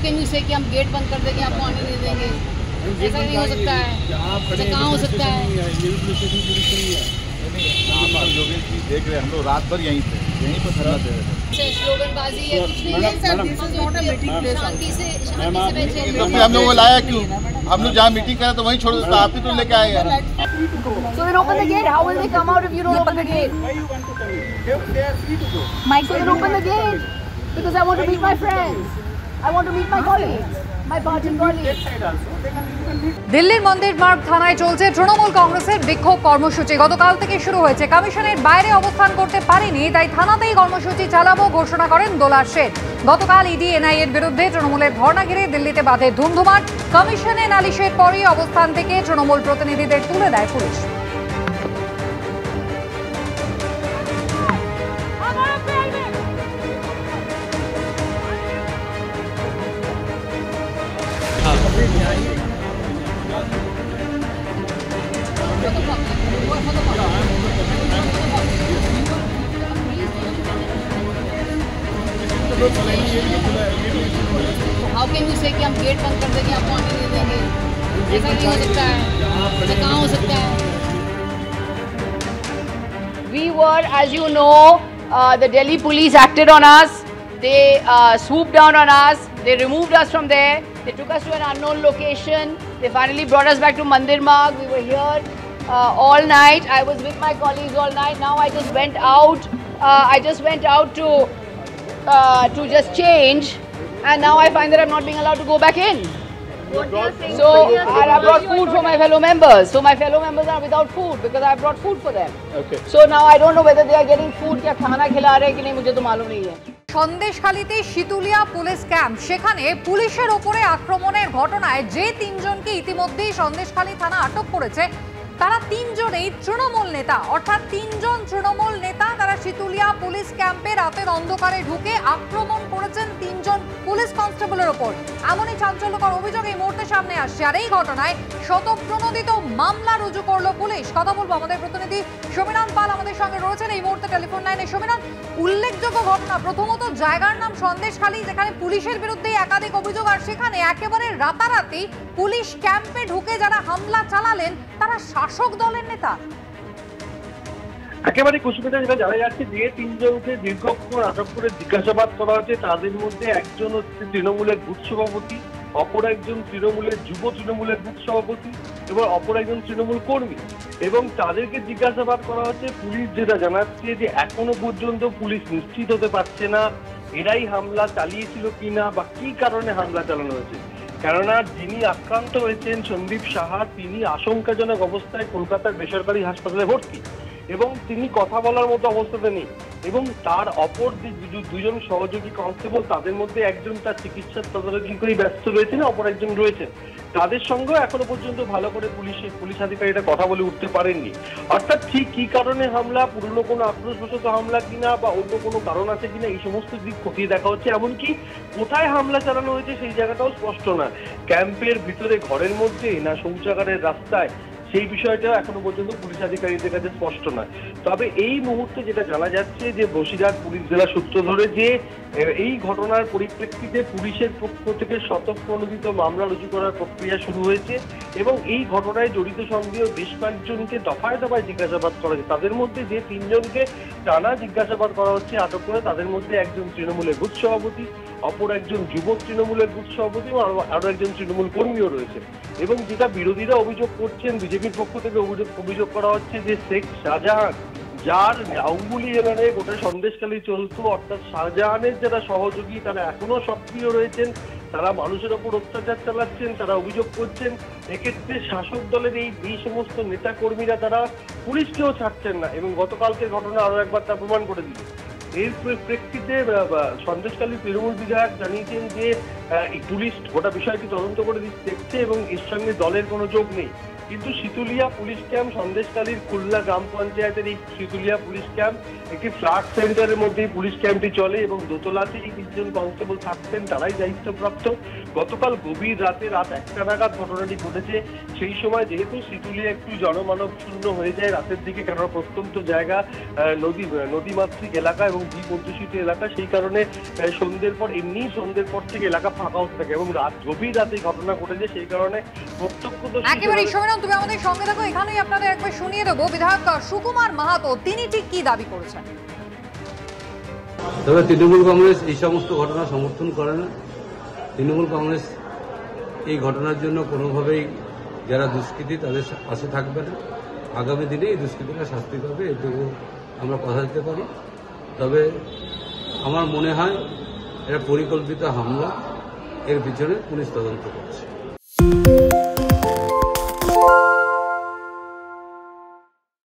Can you से कि हम गेट बंद कर देंगे, आपको आने नहीं देंगे? ऐसा नहीं हो सकता है। ऐसा कहाँ हो सकता है? देख रहे हम लोग रात भर यहीं पर धरना दे रहे थे। स्लोगनबाजी है, कुछ नहीं है सर। शांति से बैठे। तो फिर हम लोग को लाया क्यों? हम लोग जहाँ मीटिंग करा तो वहीं छोड़ देता, आप ही तो लेके आए हैं। So then open the gate. How will they come out if you don't open the gate? Why you want to come in? They are free to go. Mike, so then open the gate. Because I want to meet my friends. I want to meet my colleagues. My party colleagues. দিল্লির মন্দির মার্গ থানায় চলছে তৃণমূল কংগ্রেসের বিক্ষোভ কর্মসূচি। গতকাল থেকে শুরু হয়েছে। কমিশনের বাইরে অবস্থান করতে পারেনি, তাই থানাতেই কর্মসূচি চালাবো ঘোষণা করেন দোলার শেঠ। গতকাল ইডি এনআইএর বিরুদ্ধে তৃণমূলের ধর্ণা ঘিরে দিল্লিতে বাধে ধুন্ধুমার। কমিশনে নালিশের পরই অবস্থান থেকে তৃণমূল প্রতিনিধিদের তুলে দেয় police. How can you say कि हम गेट बंद कर देंगे, आपको आने नहीं देंगे? ऐसा नहीं हो सकता है। ऐसा कहाँ हो सकता है? We were, as you know, the Delhi police acted on us. They swooped down on us. They removed us from there. They took us to an unknown location. They finally brought us back to Mandir Marg. We were here all night. I was with my colleagues all night. Now I just went out. To just change, and now I find that I'm not being allowed to go back in. So and I brought food for my fellow members. So my fellow members are without food because I brought food for them. Okay. So now I don't know whether they are getting food क्या खाना खिला रहे हैं कि नहीं, मुझे तो मालूम नहीं है। সন্দেশখালীতে শীতুলিয়া পুলিশ ক্যাম্প, সেখানে পুলিশের ওপরে আক্রমণের ঘটনায় যে তিনজনকে ইতিমধ্যেই সন্দেশখালী থানা আটক করেছে তারা তিনজনেই তৃণমূল নেতা। অর্থাৎ তিনজন তৃণমূল নেতা তারা শীতুলিয়া পুলিশ ক্যাম্পে রাতের অন্ধকারে ঢুকে আক্রমণ করেছেন তিনজন পুলিশ কনস্টেবলের ওপর। এমনই চাঞ্চল্যকর অভিযোগ এই মুহূর্তে সামনে আসছে। আর এই ঘটনায় শতপ্রণোদিত মামলা রুজু করলো পুলিশ। কথা বলবো আমাদের প্রতিনিধি সমীরণ পাল আমাদের সঙ্গে রয়েছেন এই মুহূর্তে টেলিফোন লাইনে। সমীরণ, উল্লেখযোগ্য ঘটনা, প্রথমত জায়গার নাম সন্দেশখালী, যেখানে পুলিশের বিরুদ্ধে একাধিক অভিযোগ, আর সেখানে একেবারে রাতারাতি পুলিশ ক্যাম্পে ঢুকে যারা হামলা চালালেন তারা শাসক দলের নেতা। একেবারে কুসুমিতা যেটা জানা যাচ্ছে যে তিনজনকে দীর্ঘক্ষণ আটক করে জিজ্ঞাসাবাদ করা হচ্ছে। তাদের মধ্যে একজন হচ্ছে তৃণমূলের বুথ সভাপতি, অপর একজন যুব তৃণমূলের বুথ সভাপতি এবং অপর একজন তৃণমূল কর্মী, এবং তাদেরকে জিজ্ঞাসাবাদ করা হচ্ছে। পুলিশ যেটা জানাচ্ছে যে এখনো পর্যন্ত পুলিশ নিশ্চিত হতে পারছে না এরাই হামলা চালিয়েছিল কিনা বা কি কারণে হামলা চালানো হয়েছে। কেননা যিনি আক্রান্ত হয়েছেন সন্দীপ সাহা, তিনি আশঙ্কাজনক অবস্থায় কলকাতার বেসরকারি হাসপাতালে ভর্তি এবং তিনি কথা বলার মতো অবস্থাতে নেই, এবং তার অপর দুজন সহযোগী কনস্টেবল, তাদের মধ্যে একজন তার চিকিৎসার তদারকি করে ব্যস্ত রয়েছেন, অপর একজন রয়েছেন। তাদের সঙ্গেও এখনো পর্যন্ত ভালো করে পুলিশ আধিকারিকরা কথা বলে উঠতে পারেননি। অর্থাৎ ঠিক কি কারণে হামলা, পুরনো কোনো আক্রোশবশত হামলা কিনা বা অন্য কোনো কারণ আছে কিনা, এই সমস্ত দিক খতিয়ে দেখা হচ্ছে। এমনকি কোথায় হামলা চালানো হয়েছে সেই জায়গাটাও স্পষ্ট না। ক্যাম্পের ভিতরে ঘরের মধ্যে না শৌচাগারের রাস্তায়, সেই বিষয়টা এখনো পর্যন্ত পুলিশ আধিকারিকদের কাছে স্পষ্ট নয়। তবে এই মুহূর্তে যেটা জানা যাচ্ছে যে বসিরহাট পুলিশ জেলা সূত্র ধরে যে এই ঘটনার পরিপ্রেক্ষিতে পুলিশের পক্ষ থেকে স্বতঃপ্রণোদিত মামলা রুজু করার প্রক্রিয়া শুরু হয়েছে এবং এই ঘটনায় জড়িত সন্দেহ বেশ কয়েকজনকে দফায় দফায় জিজ্ঞাসাবাদ করা হচ্ছে। তাদের মধ্যে যে তিনজনকে টানা জিজ্ঞাসাবাদ করা হচ্ছে আটক করে, তাদের মধ্যে একজন তৃণমূলের বুথ সভাপতি, অপর একজন যুবক তৃণমূলের বুথ সভাপতি এবং আরো একজন তৃণমূল কর্মীও রয়েছে। এবং যেটা বিরোধীরা অভিযোগ করছেন, বিজেপির পক্ষ থেকে অভিযোগ করা হচ্ছে যে শেখ শাহজাহান, যার আঙ্গুলি এলানে গোটা সন্দেশখালী চলতো, অর্থাৎ শাহজাহানের যারা সহযোগী তারা এখনো সক্রিয় রয়েছেন, তারা মানুষের ওপর অত্যাচার চালাচ্ছেন, তারা অভিযোগ করছেন। এক্ষেত্রে শাসক দলের এই সমস্ত নেতা কর্মীরা তারা পুলিশকেও ছাড়ছেন না এবং গতকালকের ঘটনা আরো একবার তা প্রমাণ করে দিল। এর প্রেক্ষিতে সন্দেশখালী তৃণমূল বিধায়ক জানিয়েছেন যে পুলিশ গোটা বিষয়টি তদন্ত করে দেখছে এবং এর সঙ্গে দলের কোনো যোগ নেই। কিন্তু শীতুলিয়া পুলিশ ক্যাম্প, সন্দেশখালীর কুল্লা গ্রাম পঞ্চায়েতের এই শীতুলিয়া পুলিশ ক্যাম্প একটি ফ্ল্যাট সেন্টারের মধ্যেই পুলিশ ক্যাম্পটি চলে এবং দোতলাতে এই 3 জন কনস্টেবল থাকতেন, তারাই দায়িত্বপ্রাপ্ত। গতকাল গভীর রাতে রাত 1টা নাগাদ ঘটনাটি ঘটেছে। সেই সময় যেহেতু শীতুলিয়া একটু জনমানব শূন্য হয়ে যায় রাতের দিকে, কেননা প্রত্যন্ত জায়গা নদীমাতৃক এলাকা এবং দ্বীপ অধ্যুষিত এলাকা, সেই কারণে সন্ধ্যের পর থেকে এলাকা ফাঁকা হতে থাকে এবং গভীর রাতে ঘটনা ঘটেছে। সেই কারণে প্রত্যক্ষদর্শী একেবারে সমীরণ, তুমি আমাদের সঙ্গে থাকো, এখানেই আপনাদের একবার শুনিয়ে দেবো বিধায়ক সুকুমার মাহাতো তিনি ঠিক কি দাবি করেছেন। তবে তৃণমূল কংগ্রেস এই সমস্ত ঘটনা সমর্থন করে না। তৃণমূল কংগ্রেস এই ঘটনার জন্য কোনোভাবেই যারা দুষ্কৃতী তাদের পাশে থাকবে না। আগামী দিনে এই দুষ্কৃতীরা শাস্তি পাবে, এটুকু আমরা কথা দিতে পারি। তবে আমার মনে হয় এটা পরিকল্পিত হামলা, এর পিছনে পুলিশ তদন্ত করছে।